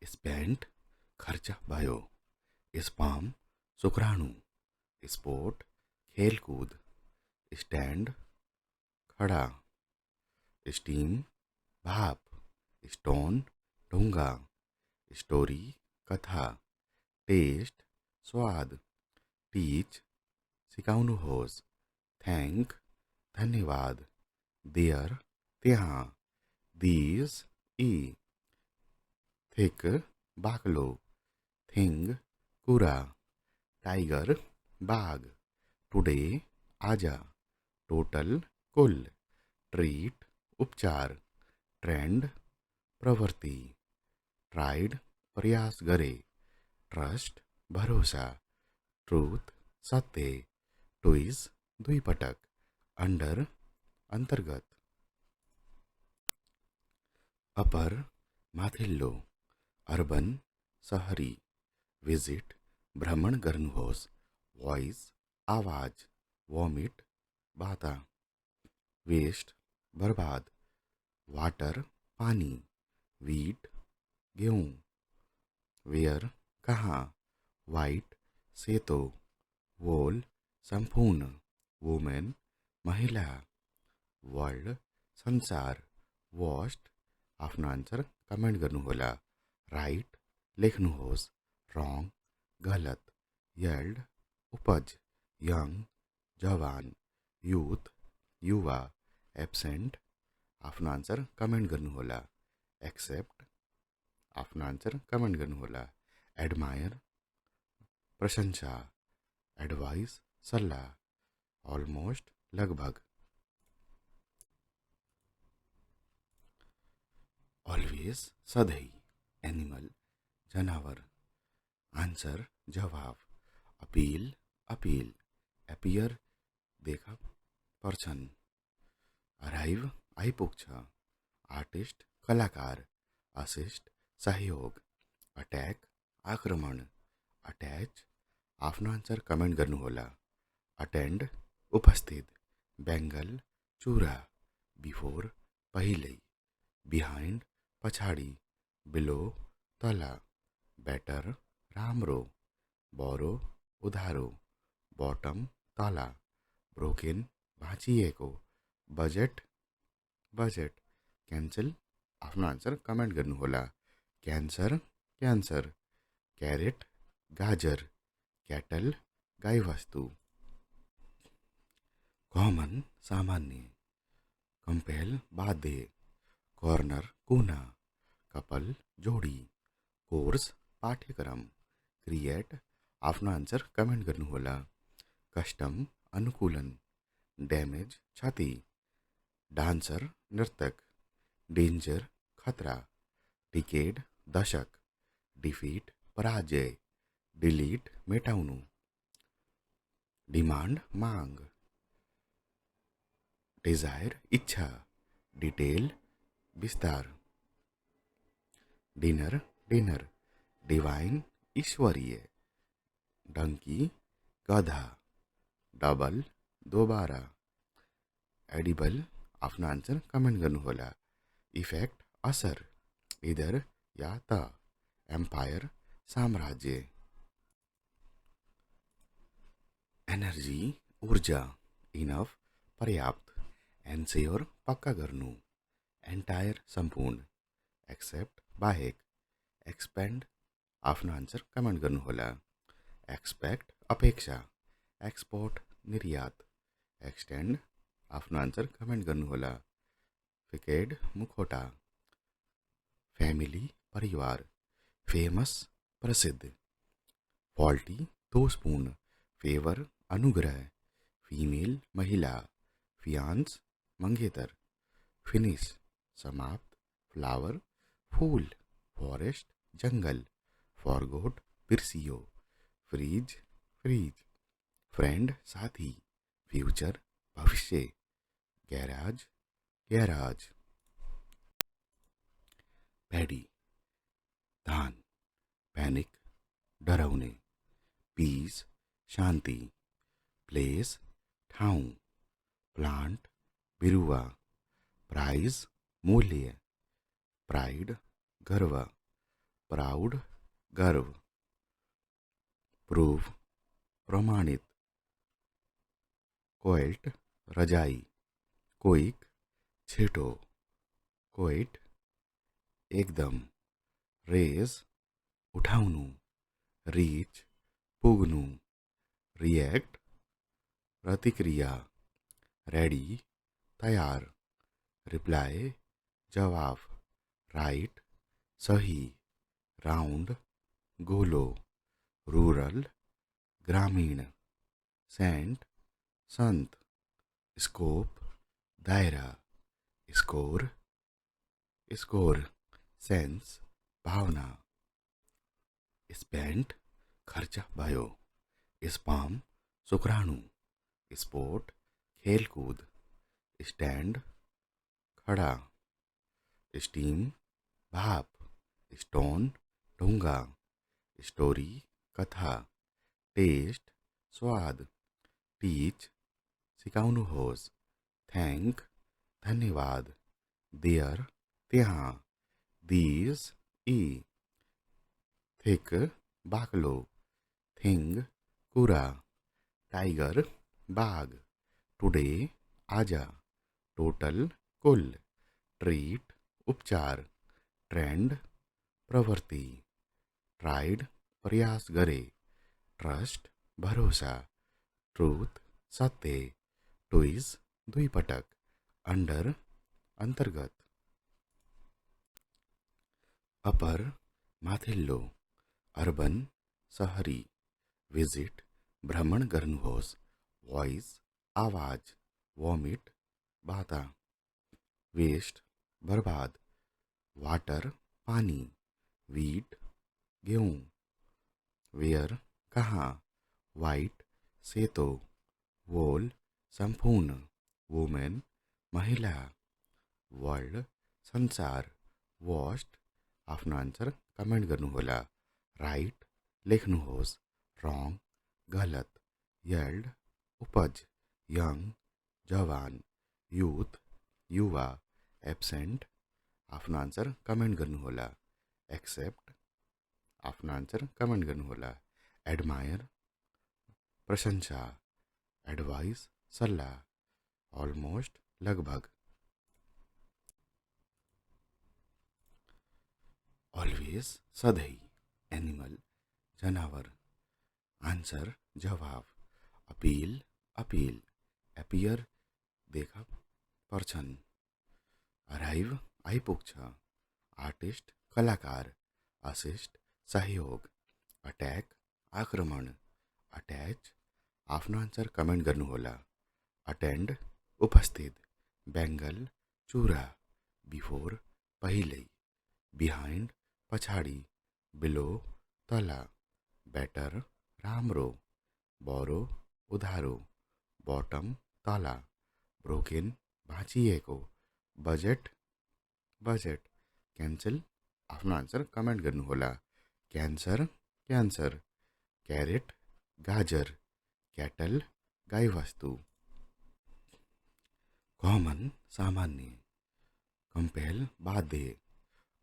Spent खर्चा भयो, sperm शुक्राणु, स्पोर्ट खेलकूद, स्टैंड खड़ा, स्टीम भाप, स्टोन ढूंगा, स्टोरी कथा, टेस्ट स्वाद, टीच सिकाउनुहोस्, थैंक धन्यवाद, देयर त्यहाँ, दीज यी, थिक बाक्लो, थिंग कुरा, टाइगर बाघ, टुडे आजा, टोटल कुल, ट्रीट उपचार, ट्रेंड प्रवृत्ति, ट्राइड प्रयास गरे, ट्रस्ट भरोसा, ट्रूथ सत्य, ट्विज द्विपटक, अंडर अंतर्गत, अपर माथिल्लो, अर्बन शहरी, विजिट भ्रमण गर्नुहोस्, वॉइस आवाज, वॉमिट बाता, वेस्ट बर्बाद, वाटर पानी, वीट गेहूँ, वेयर कहाँ, वाइट सेतो, वोल संपूर्ण, वुमेन महिला, वर्ल्ड संसार, वास्ट आफ्नो आन्सर कमेन्ट गर्नुहोला, राइट लेख्नुहोस्, रङ गलत, यल्ड उपज, यङ जवान, युथ युवा, एब्सेन्ट आफ्नो आन्सर कमेन्ट गर्नुहोला, एक्सेप्ट आफ्नो आन्सर कमेन्ट गर्नुहोला, एडमायर प्रशंसा, एडभाइस सल्लाह, अलमोस्ट लगभग, अलवेज सधैँ, एनिमल जनावर, आन्सर जवाब, अपील अपिल, एपियर देखा पर्छन्, अराइभ आइपुग्छ, आर्टिस्ट कलाकार, असिस्ट सहयोग, अट्याक आक्रमण, अट्याच आफ्नो आन्सर कमेन्ट गर्नुहोला, अटेन्ड उपस्थित, बेङ्गल चुरा, बिफोर पहिल्यै, बिहाइन्ड पछाडि, बिलो तल, बेटर राम्रो, बोरो उधारो, बटम तल, ब्रोकेन भाँचिएको, बजेट बजेट, क्यान्सल आफ्नो आन्सर कमेन्ट गर्नुहोला, क्यान्सर क्यान्सर, क्यारेट गाजर, क्याटल गाईवस्तु, कमन सामान्य, कम्पेल बाध्य, कर्नर कुना, कपल जोडी, कोर्स पाठ्यक्रम, क्रिएट आफ्नो आन्सर कमेन्ट गर्नुहोला, कस्टम अनुकूलन, ड्यामेज क्षति, डान्सर नर्तक, डेन्जर खतरा, डिकेड दशक, डिफिट पराजय, डिलिट मेटाउनु, डिमान्ड माग, डिजायर इच्छा, डिटेल विस्तार, डिनर डिनर, डिवाइन ईश्वरीय, डंकी गधा, डबल दोबारा, एडिबल आफ्नो आन्सर कमेन्ट गर्नुहोला, इफेक्ट असर, इधर या त, एम्पायर साम्राज्य, एनर्जी ऊर्जा, इनफ पर्याप्त, एन्स्योर पक्का गर्नु, एन्टायर सम्पूर्ण, एक्सेप्ट बाहेक, एक्सपेन्ड आफ्नो आन्सर कमेन्ट गर्नुहोला, एक्सपेक्ट अपेक्षा, एक्सपोर्ट निर्यात, एक्सटेन्ड आफ्नो आन्सर कमेन्ट गर्नुहोला, फिकेड मुखौटा, फ्यामिली परिवार, फेमस प्रसिद्ध, फल्टी दोषपूर्ण, फेवर अनुग्रह, फीमेल महिला, फियान्स मंगेतर, फिनिश समाप्त, फ्लावर फूल, फॉरेस्ट जंगल, फॉरगोट बिरसियो, फ्रीज फ्रीज, फ्रेंड साथी, फ्यूचर भविष्य, गैराज गैराज, पैडी धान, पैनिक डराउने, पीस शान्ति, प्लेस ठाउँ, प्लान्ट बिरुवा, प्राइज मूल्य, प्राइड गर्व, प्राउड गर्व, प्रूव प्रमाणित, क्वाइट रजाई, क्विक छेटो, क्वाइट एकदम, रेज उठाउनु, रीच पुग्नु, रिएक्ट प्रतिक्रिया, रेडी तयार, रिप्लाई जवाब, राइट सही, राउंड गोलो, रूरल ग्रामीण, सेंट संत, स्कोप दायरा, स्कोर स्कोर, सेंस भावना, स्पेंट खर्चा भयो, स्पाम शुक्राणु, स्पोर्ट खेलकूद, स्टैंड खड़ा, स्टीम भाप, स्टोन ढूंगा, स्टोरी कथा, टेस्ट स्वाद, टीच सिकाउनुहोस्, थैंक धन्यवाद, देयर त्यहाँ, दीज ई, थिक बाक्लो, थिंग कुरा, टाइगर बाघ, टुडे आजा, टोटल कुल, ट्रीट उपचार, ट्रेंड प्रवृत्ति, ट्राइड प्रयास गरे, ट्रस्ट भरोसा, ट्रूथ सत्य, ट्विज द्विपटक, अंडर अंतर्गत, अपर माथिल्लो, अर्बन शहरी, विजिट भ्रमण गर्नुहोस्, वॉइस आवाज, वॉमिट बाधा, वेस्ट बर्बाद, वाटर पानी, वीट गेहूँ, वेयर कहाँ, वाइट सेतो, वोल संपूर्ण, वुमेन महिला, वर्ल्ड संसार, वॉस्ट आफ्नो आन्सर कमेन्ट गर्नुहोला, राइट लेख्नुहोस्, रङ गलत, यल्ड उपज, यङ जवान, युथ युवा, एब्सेन्ट आफ्नो आन्सर कमेन्ट गर्नुहोला, एक्सेप्ट आफ्नो आन्सर कमेन्ट गर्नुहोला, एडमायर प्रशंसा, एडभाइस सल्लाह, अलमोस्ट लगभग, अलवेज सधैँ, एनिमल जनावर, आन्सर जवाब, अपिल अपिल, एपियर देखा पर्छन्, अराइभ आइपुग्छ, आर्टिस्ट कलाकार, असिस्ट सहयोग, अट्याक आक्रमण, अट्याच आफ्नो आन्सर कमेन्ट गर्नुहोला, अटेन्ड उपस्थित, बेङ्गल चुरा, बिफोर पहिल्यै, बिहाइन्ड पछाडि, बिलो तल, बेटर राम्रो, बरो उधारो, बटम तल, ब्रोकेन भाँचिएको, बजेट बजेट, क्यान्सल आफ्नो आन्सर कमेन्ट गर्नुहोला, क्यान्सर क्यान्सर, क्यारेट गाजर, क्याटल गाईवस्तु, कमन सामान्य, कम्पेल बाध्य,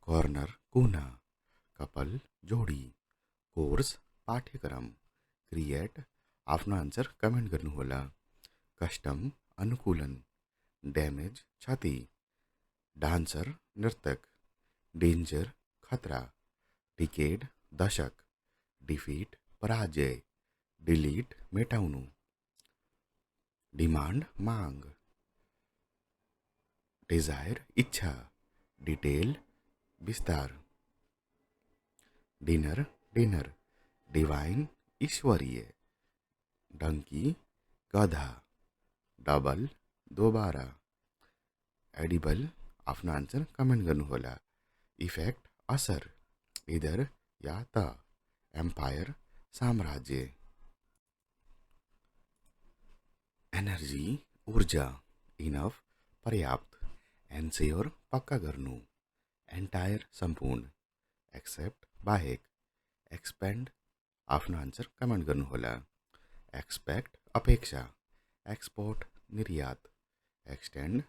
कर्नर कुना, कपल जोडी, कोर्स पाठ्यक्रम, क्रिएट आफ्नो आन्सर कमेन्ट गर्नुहोला, कस्टम अनुकूलन, ड्यामेज क्षति, डान्सर नर्तक, डेन्जर खतरा, डिकेड दशक, डिफिट पराजय, डिलिट मेटाउनु, डिमान्ड माग, डिजायर इच्छा, डिटेल विस्तार, डिनर डिनर, डिवाइन ईश्वरीय, डंकी गधा, डबल दोबारा, एडिबल आफ्नो आन्सर कमेन्ट गर्नुहोला, इफेक्ट असर, इधर या त, एम्पायर साम्राज्य, एनर्जी ऊर्जा, इनफ पर्याप्त, एन्स्योर पक्का गर्नु, एन्टायर सम्पूर्ण, एक्सेप्ट बाहेक, एक्सपेन्ड आफ्नो आन्सर कमेन्ट गर्नुहोला, एक्सपेक्ट अपेक्षा, एक्सपोर्ट निर्यात, एक्सटेन्ड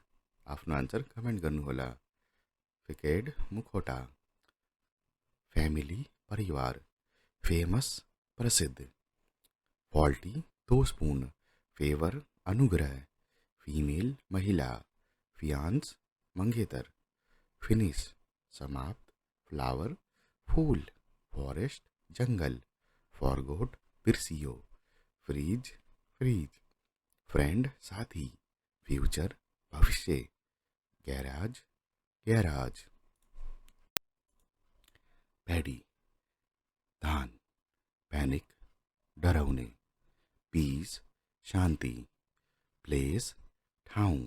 आफ्नो आन्सर कमेन्ट गर्नुहोला, फिकेड मुखौटा, फैमिली परिवार, फेमस प्रसिद्ध, फॉल्टी दोषपूर्ण, फेवर अनुग्रह, फीमेल महिला, फियांस मंगेतर, फिनिश समाप्त, फ्लावर फूल, फॉरेस्ट जंगल, फॉरगोट पिरसियो, फ्रीज फ्रीज, फ्रेंड साथी, फ्यूचर भविष्य, गैराज गैराज, पैडी धान, पैनिक डरावने, पीस शांति, प्लेस ठाऊं,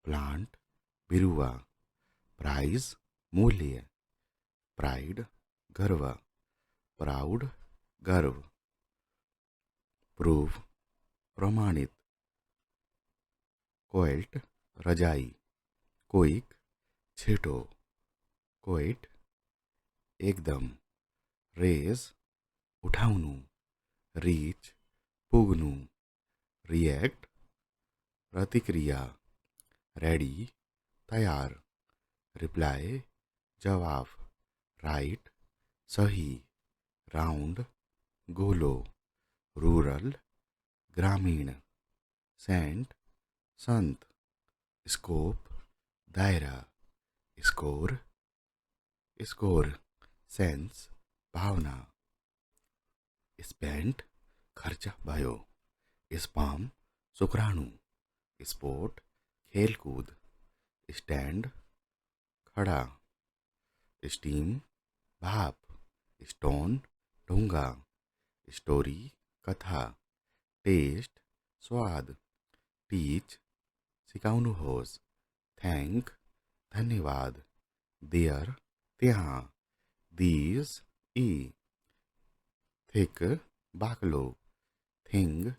प्लांट बिरुवा, प्राइज मूल्य, प्राइड गर्व, प्राउड गर्व, प्रूव प्रमाणित, कोएल्ट रजाई, कोइक छेटो, कोइट एकदम, रेज उठाउनु, रीच पुग्नु, रिएक्ट प्रतिक्रिया, रेडी तैयार, रिप्लाई जवाब, राइट सही, राउंड गोलो, रूरल ग्रामीण, सेंट संत, स्कोप दायरा, स्कोर स्कोर, सेंस भावना, स्पेंट खर्चा भयो, स्पाम शुक्राणु, स्पोर्ट खेलकूद, स्टैंड खड़ा, स्टीम भाप, स्टोन ढूंगा, स्टोरी कथा, टेस्ट स्वाद, टीच सिकाउनुहोस्, थैंक धन्यवाद, देयर त्यहाँ, दीज ई, थिक बाक्लो, थिंग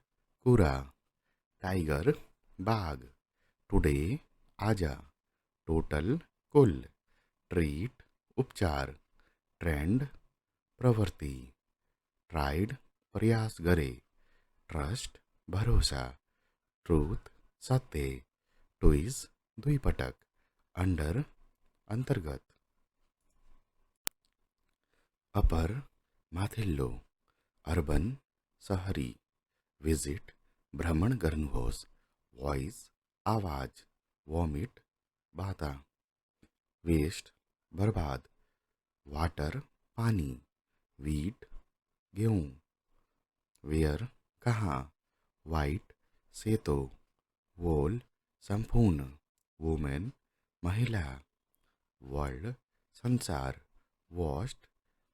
कुरा, टाइगर बाघ, टुडे आजा, टोटल कुल, ट्रीट उपचार, ट्रेंड प्रवृत्ति, ट्राइड प्रयास गरे, ट्रस्ट भरोसा, ट्रूथ सत्य, ट्विज द्विपटक, अंडर अंतर्गत, अपर माथिल्लो, अर्बन शहरी, विजिट भ्रमण गर्नुहोस्, वॉइस आवाज, वॉमिट बाता, वेस्ट बर्बाद, वाटर पानी, वीट गेहूँ, वेयर कहाँ, वाइट सेतो, वोल संपूर्ण, वुमेन महिला, वर्ल्ड संसार, वॉस्ट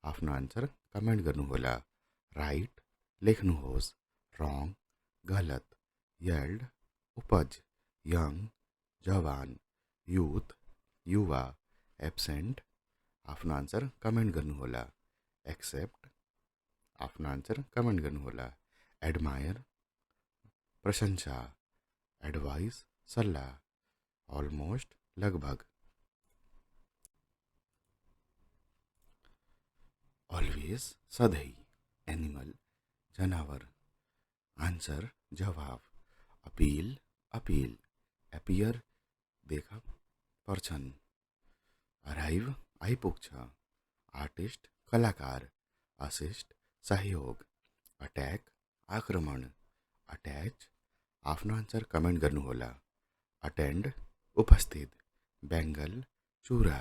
आफ्नो आन्सर कमेन्ट गर्नुहोला, राइट लेख्नुहोस्, रङ गलत, यल्ड उपज, यङ जवान, युथ युवा, एब्सेन्ट आफ्नो आन्सर कमेन्ट गर्नुहोला, एक्सेप्ट आफ्नो आन्सर कमेन्ट गर्नुहोला, एडमायर प्रशंसा, एडवाइस सल्लाह, अलमोस्ट लगभग, अलवेज सधैँ, एनिमल जनावर, आन्सर जवाब, अपील अपिल, एपियर देखा पर्छन्, अराइभ आइपुग्छ, आर्टिस्ट कलाकार, असिस्ट सहयोग, अट्याक आक्रमण, अट्याच आफ्नो आन्सर कमेन्ट गर्नुहोला, अटेन्ड उपस्थित, बेङ्गल चुरा,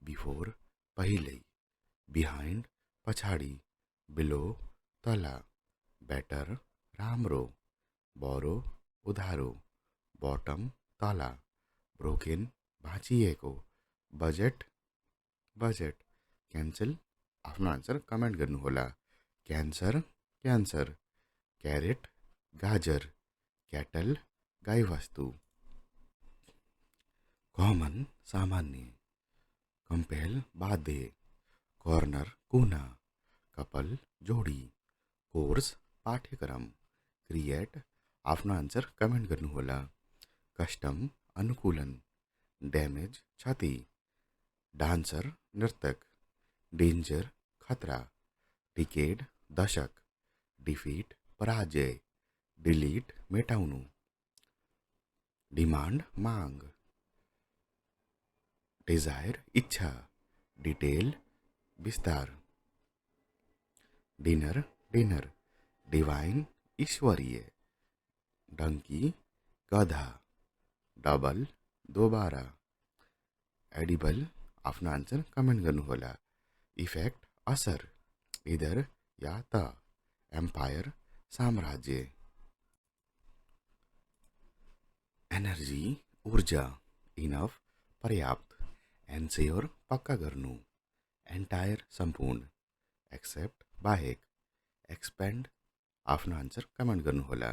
बिफोर पहिल्यै, बिहाइन्ड पछाडि, बिलो तल, बेटर राम्रो, बरो उधारो, बटम तल, ब्रोकेन भाँचिएको, बजेट बजेट, क्यान्सल आफ्नो आन्सर कमेन्ट गर्नुहोला, क्यान्सर क्यान्सर, क्यारेट गाजर, क्याटल गाईवस्तु, कमन सामान्य, कम्पेल बाध्य, कर्नर कुना, कपल जोडी, कोर्स पाठ्यक्रम, क्रिएट आफ्नो आन्सर कमेन्ट गर्नुहोला, कस्टम अनुकूलन, ड्यामेज क्षति, डान्सर नर्तक, डेन्जर खतरा, डिकेड दशक, डिफिट पराजय, डिलिट मेटाउनु, डिमान्ड माग, डिजायर इच्छा, डिटेल विस्तार, डिनर डिनर, डिवाइन ईश्वरीय, डंकी गधा, डबल दोबारा, एडिबल आफ्नो आन्सर कमेन्ट गर्नुहोला। इफेक्ट असर, इधर या त, एम्पायर साम्राज्य, एनर्जी ऊर्जा, इनफ पर्याप्त, एन्स्योर पक्का गर्नु, एन्टायर सम्पूर्ण, एक्सेप्ट बाहेक, एक्सपेन्ड आफ्नो आन्सर कमेन्ट गर्नुहोला।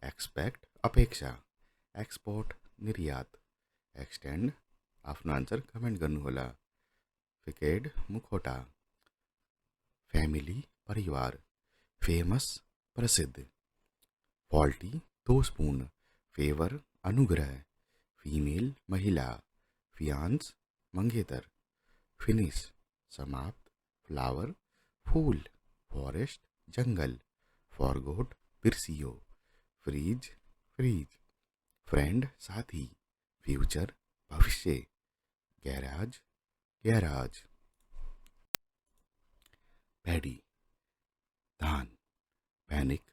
एक्सपेक्ट अपेक्षा, एक्सपोर्ट निर्यात, एक्सटेन्ड आफ्नो आन्सर कमेन्ट गर्नुहोला। फिकेड मुखौटा, फ्यामिली परिवार, फेमस प्रसिद्ध, फल्टी दोषपूर्ण, फेवर अनुग्रह, फीमेल महिला, फियांस मंगेतर, फिनिश समाप्त, फ्लावर फूल, फॉरेस्ट जंगल, फॉरगोट बिरसियो, फ्रीज फ्रीज, फ्रेंड साथी, फ्यूचर भविष्य, गैराज गैराज, पैडी धान, पैनिक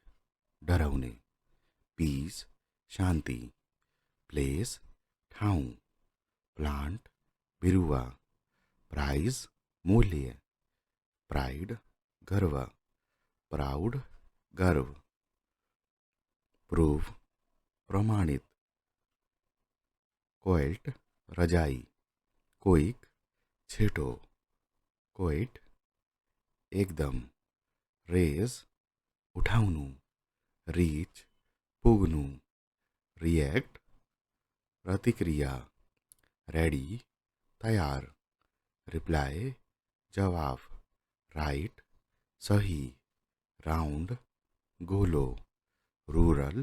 डराउने, पीस शांति, प्लेस ठाउँ, प्लांट बिरुवा, प्राइज मूल्य, प्राइड गर्व, प्राउड गर्व, प्रूव प्रमाणित, कोएल्ट रजाई, कोइक छिटो, कोइट एकदम, रेज उठाउनु, रीच पुग्नु, रिएक्ट प्रतिक्रिया, रेडी तयार, रिप्लाई जवाब, राइट सही, राउंड गोलो, रूरल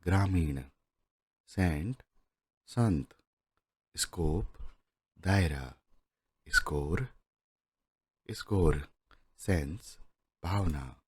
ग्रामीण, सेंट संत, स्कोप दायरा, स्कोर स्कोर, सेंस भावना,